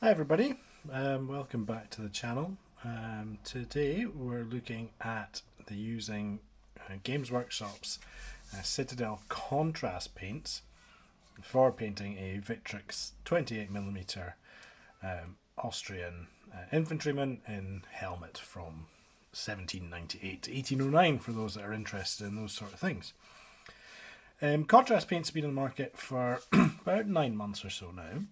Hi everybody, welcome back to the channel. Today we're looking at the using Games Workshop's Citadel Contrast Paints for painting a Victrix 28mm Austrian infantryman in helmet from 1798 to 1809 for those that are interested in those sort of things. Contrast paints have been on the market for about 9 months or so now.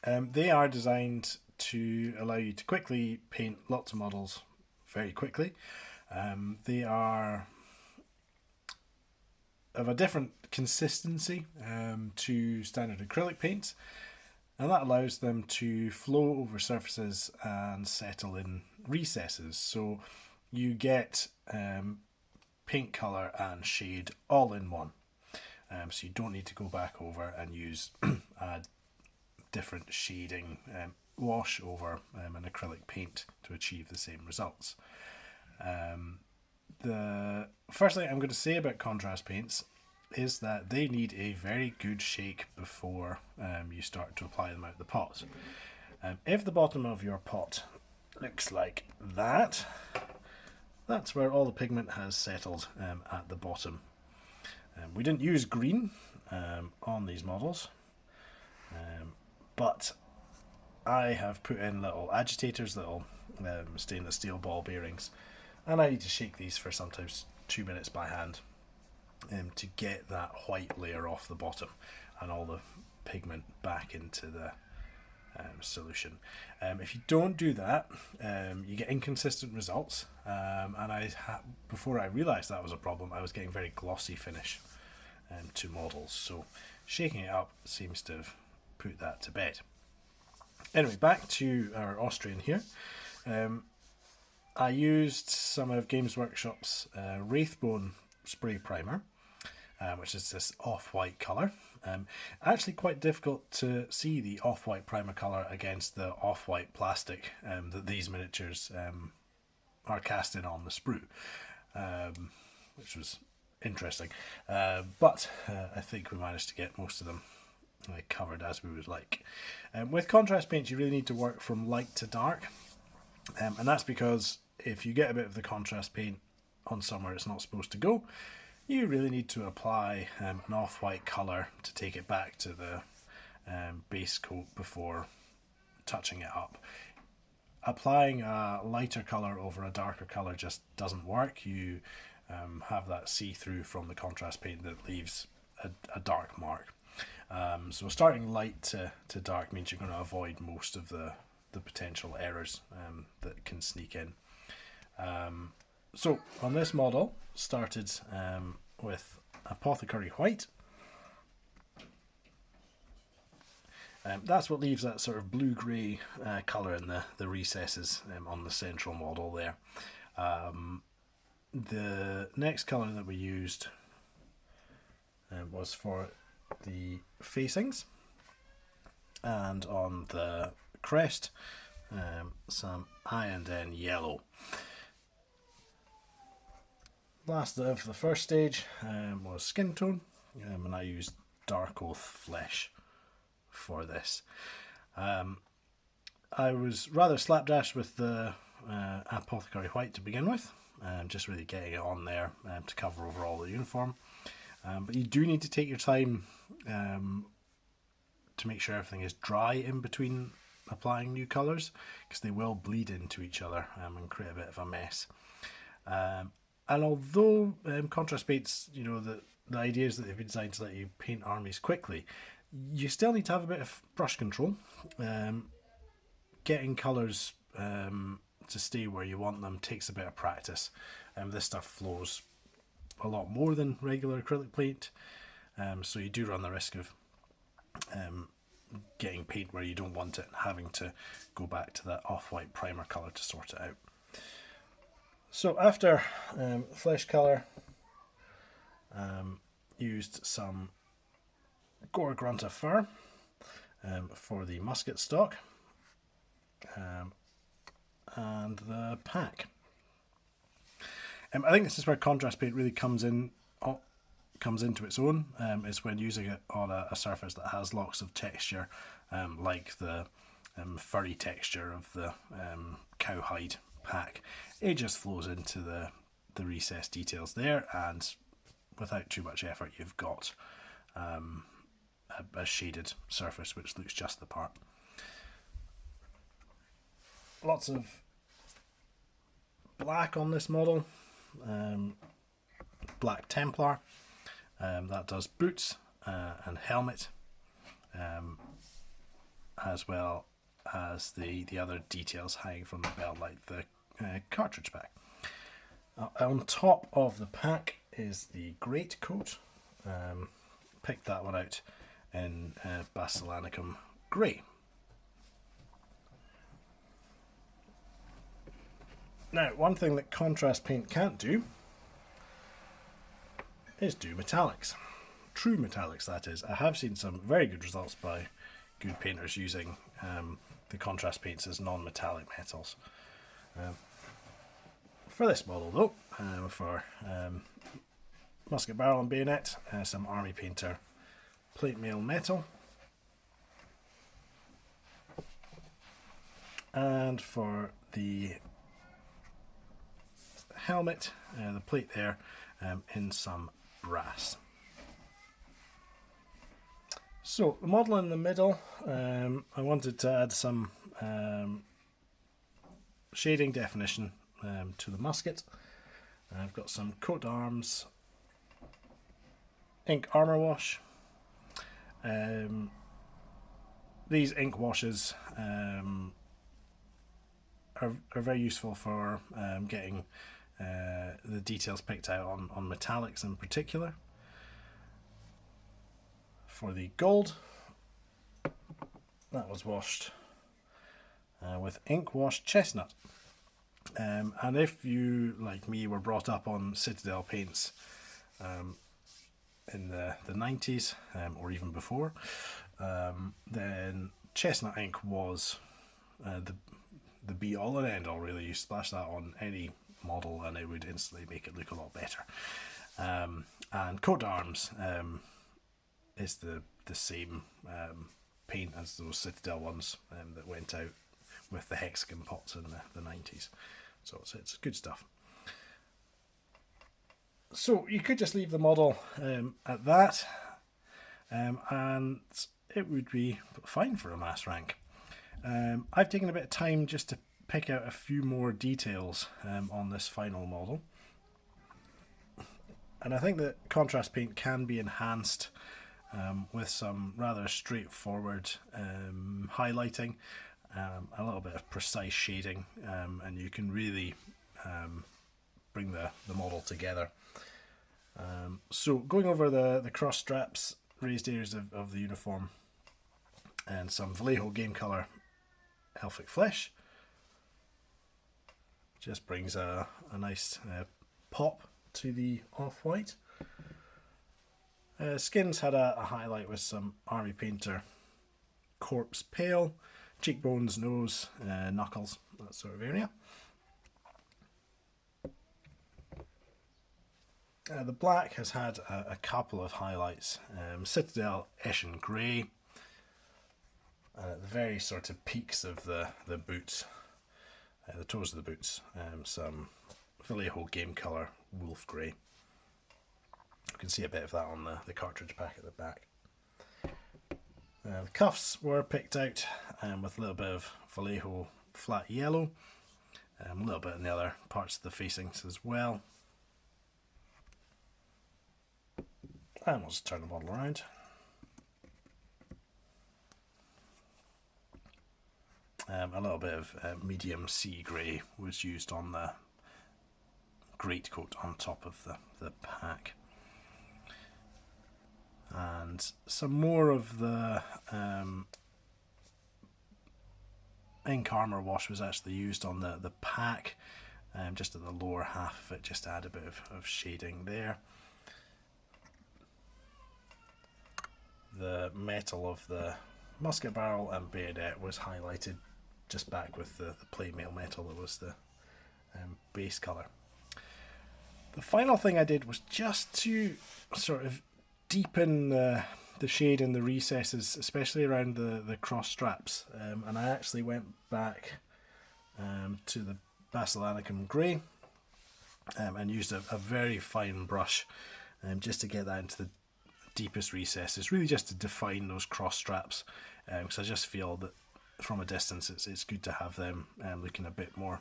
They are designed to allow you to quickly paint lots of models very quickly. They are of a different consistency to standard acrylic paints, and that allows them to flow over surfaces and settle in recesses. So you get paint colour and shade all in one. So you don't need to go back over and use a different shading wash over an acrylic paint to achieve the same results. The first thing I'm going to say about contrast paints is that they need a very good shake before you start to apply them out the pot. If the bottom of your pot looks like that, that's where all the pigment has settled at the bottom. We didn't use green on these models, but I have put in little agitators, little stainless steel ball bearings, and I need to shake these for sometimes 2 minutes by hand to get that white layer off the bottom and all the pigment back into the solution. If you don't do that, you get inconsistent results, and before I realised that was a problem, I was getting very glossy finish to models, so shaking it up seems to have put that to bed. Anyway, back to our Austrian here. I used some of Games Workshop's Wraithbone spray primer, which is this off-white colour. Actually quite difficult to see the off-white primer colour against the off-white plastic that these miniatures are cast in on the sprue, which was interesting. But I think we managed to get most of them covered as we would like. With contrast paints, you really need to work from light to dark, and that's because if you get a bit of the contrast paint on somewhere it's not supposed to go, you really need to apply an off-white colour to take it back to the base coat before touching it up. Applying a lighter colour over a darker colour just doesn't work. You have that see-through from the contrast paint that leaves a dark mark. So starting light to dark means you're going to avoid most of the potential errors that can sneak in. So on this model, started with Apothecary White. That's what leaves that sort of blue-grey colour in the recesses on the central model there. The next colour that we used was for the facings, and on the crest some I&N yellow. Last of the first stage was skin tone, and I used dark oath flesh for this. I was rather slapdash with the Apothecary White to begin with, just really getting it on there to cover over all the uniform. But you do need to take your time to make sure everything is dry in between applying new colours, because they will bleed into each other and create a bit of a mess. And although contrast paints, the idea is that they've been designed to let you paint armies quickly, you still need to have a bit of brush control. Getting colours to stay where you want them takes a bit of practice. This stuff flows a lot more than regular acrylic paint, so you do run the risk of getting paint where you don't want it and having to go back to that off-white primer colour to sort it out. So after flesh colour, used some Gore Grunta fur for the musket stock and the pack. I think this is where contrast paint really comes into its own, is when using it on a surface that has lots of texture, like the furry texture of the cowhide pack. It just flows into the recessed details there, and without too much effort you've got a shaded surface which looks just the part. Lots of black on this model, black Templar, that does boots and helmet, as well as the other details hanging from the belt, like the cartridge pack. On top of the pack is the great coat. Picked that one out in Basilanicum Grey. Now, one thing that contrast paint can't do is do metallics. True metallics, that is. I have seen some very good results by good painters using the contrast paints as non-metallic metals. For this model though, for musket barrel and bayonet, some Army Painter plate mail metal. And for the helmet, the plate there, in some brass. So the model in the middle, I wanted to add some shading definition to the musket. I've got some coat arms, ink armour wash. These ink washes are very useful for getting the details picked out on metallics in particular. For the gold, that was washed with ink wash chestnut. And if you, like me, were brought up on Citadel paints in the 90s or even before, then chestnut ink was the be all and end all, really. You splash that on any model and it would instantly make it look a lot better. And coat arms is the same paint as those Citadel ones that went out with the hexagon pots in the 90s. So it's good stuff. So you could just leave the model at that, and it would be fine for a mass rank. I've taken a bit of time just to pick out a few more details on this final model, and I think that contrast paint can be enhanced with some rather straightforward highlighting, a little bit of precise shading, and you can really bring the model together. So going over the cross straps, raised areas of the uniform, and some Vallejo game colour elfic flesh, just brings a nice pop to the off-white. Skins had a highlight with some Army Painter corpse pale, cheekbones, nose, knuckles, that sort of area. The black has had a couple of highlights. Citadel Eschen Grey, at the very sort of peaks of the boots, the toes of the boots, some Vallejo game colour wolf grey. You can see a bit of that on the cartridge pack at the back. The cuffs were picked out with a little bit of Vallejo flat yellow, a little bit in the other parts of the facings as well. And we'll just turn the model around. A little bit of medium sea grey was used on the greatcoat on top of the pack. And some more of the ink armour wash was actually used on the pack, just at the lower half of it, just to add a bit of shading there. The metal of the musket barrel and bayonet was highlighted just back with the plate mail metal that was the base colour. The final thing I did was just to sort of deepen the the shade in the recesses, especially around the cross straps. And I actually went back to the Basilicum Grey and used a very fine brush just to get that into the deepest recesses, really just to define those cross straps, because I just feel that from a distance it's good to have them looking a bit more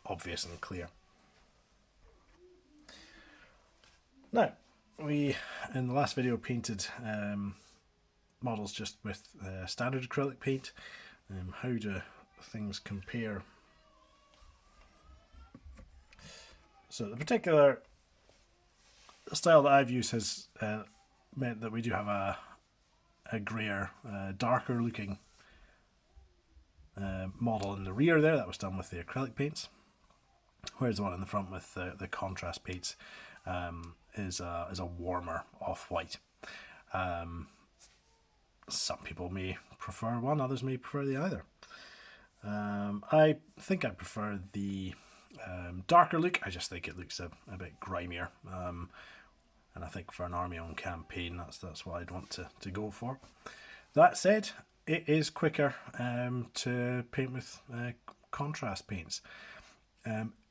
obvious and clear. Now, we in the last video painted models just with standard acrylic paint. How do things compare? So the particular style that I've used has meant that we do have a grayer, darker looking model in the rear there. That was done with the acrylic paints, whereas the one in the front with the contrast paints is a warmer off-white. Some people may prefer one, others may prefer the other. I think I prefer the darker look. I just think it looks a bit grimier, and I think for an army-owned campaign that's what I'd want to go for. That said, it is quicker to paint with contrast paints.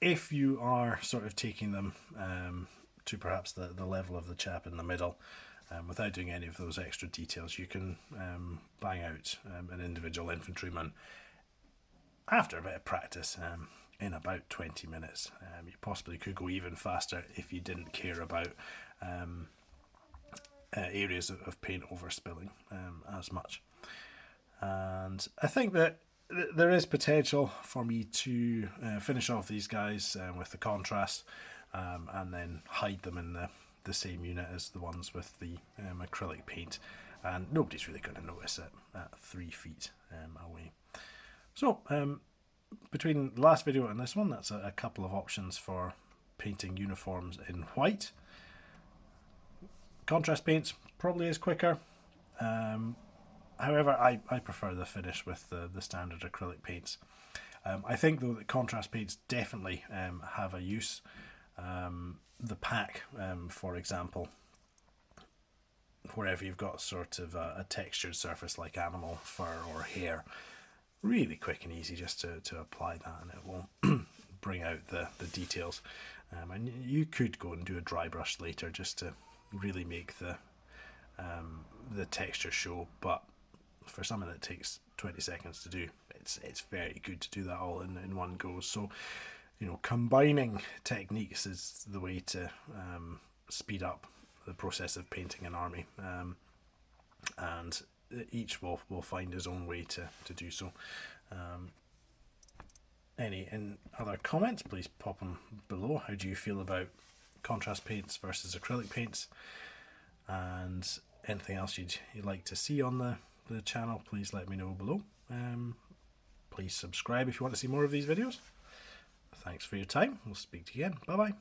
If you are sort of taking them to perhaps the level of the chap in the middle, without doing any of those extra details, you can bang out an individual infantryman after a bit of practice in about 20 minutes. You possibly could go even faster if you didn't care about areas of paint overspilling as much. And I think that there is potential for me to finish off these guys with the contrast and then hide them in the same unit as the ones with the acrylic paint, and nobody's really going to notice it at 3 feet away. So between the last video and this one, that's a couple of options for painting uniforms in white. Contrast paints probably is quicker. However, I prefer the finish with the standard acrylic paints. I think though that contrast paints definitely have a use. The pack, for example, wherever you've got sort of a textured surface like animal, fur or hair, really quick and easy just to apply that, and it will bring out the details. And you could go and do a dry brush later just to really make the texture show, but for something that takes 20 seconds to do, it's very good to do that all in one go. So, you know, combining techniques is the way to speed up the process of painting an army, and each will find his own way to do so. Any other comments, please pop them below. How do you feel about contrast paints versus acrylic paints? And anything else you'd like to see on the channel, please let me know below. Please subscribe if you want to see more of these videos. Thanks for your time. We'll speak to you again. Bye bye.